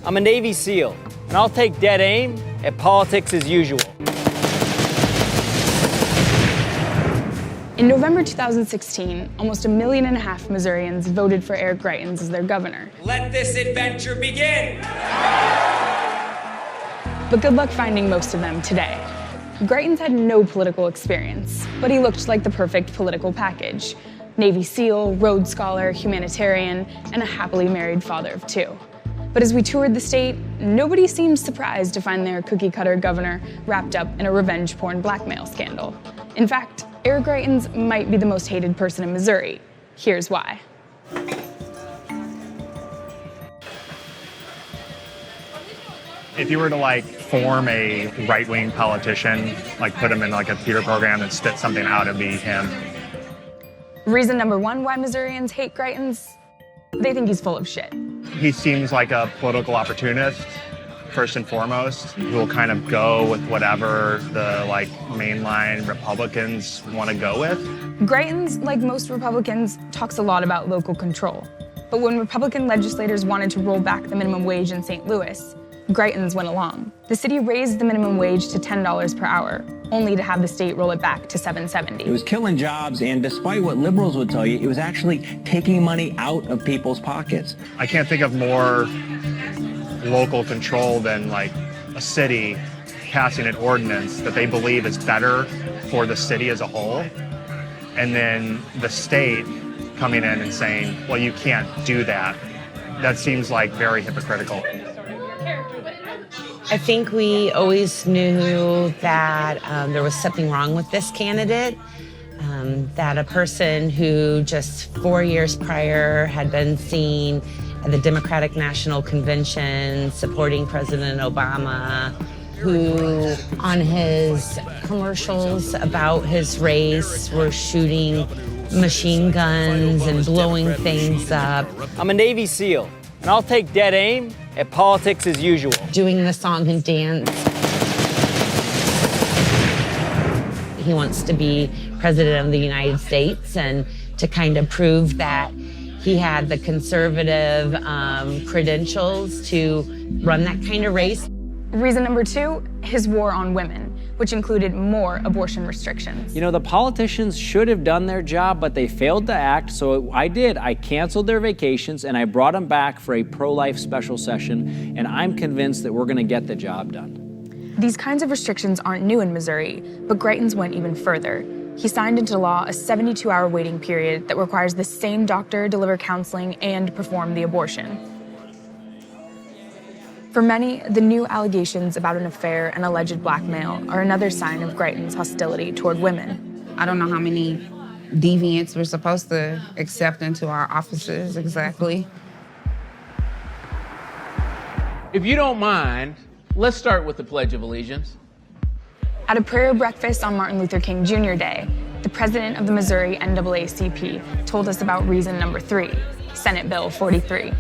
I'm a Navy SEAL, and I'll take dead aim at politics as usual. In November 2016, almost 1.5 million Missourians voted for Eric Greitens as their governor. Let this adventure begin! But good luck finding most of them today. Greitens had no political experience, but he looked like the perfect political package. Navy SEAL, Rhodes Scholar, humanitarian, and a happily married father of 2. But as we toured the state, nobody seemed surprised to find their cookie-cutter governor wrapped up in a revenge porn blackmail scandal. In fact, Eric Greitens might be the most hated person in Missouri. Here's why. If you were to form a right-wing politician, put him in a theater program and spit something out, it'd be him. Reason number 1 why Missourians hate Greitens? They think he's full of shit. He seems like a political opportunist, first and foremost, who will kind of go with whatever the mainline Republicans want to go with. Greitens, like most Republicans, talks a lot about local control. But when Republican legislators wanted to roll back the minimum wage in St. Louis, Greitens went along. The city raised the minimum wage to $10 per hour, only to have the state roll it back to $7.70. It was killing jobs, and despite what liberals would tell you, it was actually taking money out of people's pockets. I can't think of more local control than a city passing an ordinance that they believe is better for the city as a whole, and then the state coming in and saying, well, you can't do that. That seems very hypocritical. I think we always knew that there was something wrong with this candidate, that a person who just 4 years prior had been seen at the Democratic National Convention supporting President Obama, who on his commercials about his race were shooting machine guns and blowing things up. I'm a Navy SEAL, and I'll take dead aim at politics as usual. Doing the song and dance. He wants to be president of the United States and to kind of prove that he had the conservative credentials to run that kind of race. Reason number 2, his war on women, which included more abortion restrictions. You know, the politicians should have done their job, but they failed to act, so I did. I canceled their vacations, and I brought them back for a pro-life special session, and I'm convinced that we're gonna get the job done. These kinds of restrictions aren't new in Missouri, but Greitens went even further. He signed into law a 72-hour waiting period that requires the same doctor deliver counseling and perform the abortion. For many, the new allegations about an affair and alleged blackmail are another sign of Greitens' hostility toward women. I don't know how many deviants we're supposed to accept into our offices exactly. If you don't mind, let's start with the Pledge of Allegiance. At a prayer breakfast on Martin Luther King Jr. Day, the president of the Missouri NAACP told us about reason number 3, Senate Bill 43.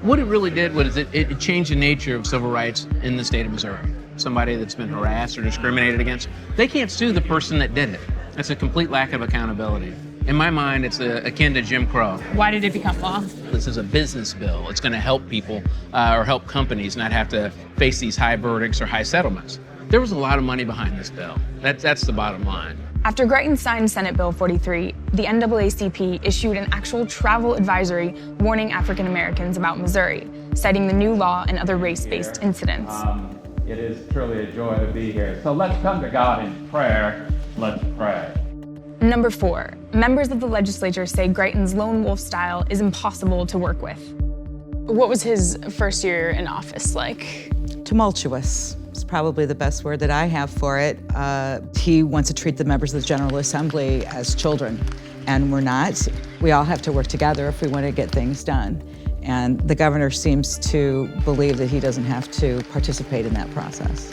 What it really did was it changed the nature of civil rights in the state of Missouri. Somebody that's been harassed or discriminated against, they can't sue the person that did it. That's a complete lack of accountability. In my mind, it's akin to Jim Crow. Why did it become law? This is a business bill. It's going to help people or help companies not have to face these high verdicts or high settlements. There was a lot of money behind this bill. That's the bottom line. After Greitens signed Senate Bill 43, the NAACP issued an actual travel advisory warning African Americans about Missouri, citing the new law and other race-based incidents. It is truly a joy to be here. So let's come to God in prayer. Let's pray. Number 4, members of the legislature say Greitens' lone wolf style is impossible to work with. What was his first year in office like? Tumultuous. It's probably the best word that I have for it. He wants to treat the members of the General Assembly as children, and we're not. We all have to work together if we want to get things done. And the governor seems to believe that he doesn't have to participate in that process.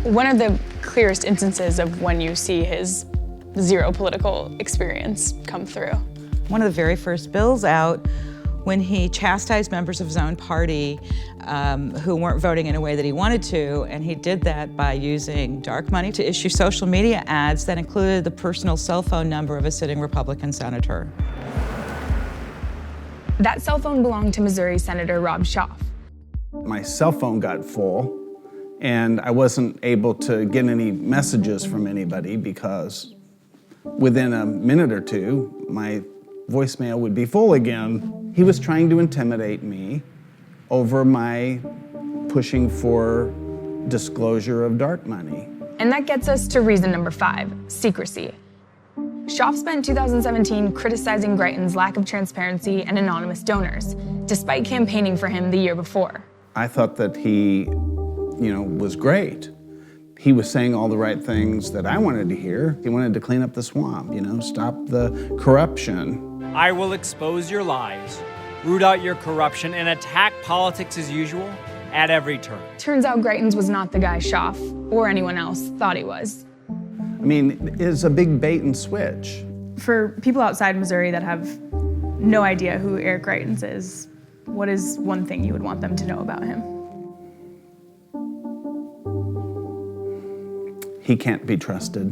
One of the clearest instances of when you see his zero political experience come through. One of the very first bills out, when he chastised members of his own party who weren't voting in a way that he wanted to, and he did that by using dark money to issue social media ads that included the personal cell phone number of a sitting Republican senator. That cell phone belonged to Missouri Senator Rob Schaaf. My cell phone got full, and I wasn't able to get any messages from anybody because within a minute or two, my voicemail would be full again. He was trying to intimidate me over my pushing for disclosure of dark money. And that gets us to reason number 5, secrecy. Schaaf spent 2017 criticizing Greitens' lack of transparency and anonymous donors, despite campaigning for him the year before. I thought that he, was great. He was saying all the right things that I wanted to hear. He wanted to clean up the swamp, stop the corruption. I will expose your lies, root out your corruption, and attack politics as usual at every turn. Turns out Greitens was not the guy Schaaf, or anyone else, thought he was. It's a big bait and switch. For people outside Missouri that have no idea who Eric Greitens is, what is one thing you would want them to know about him? He can't be trusted.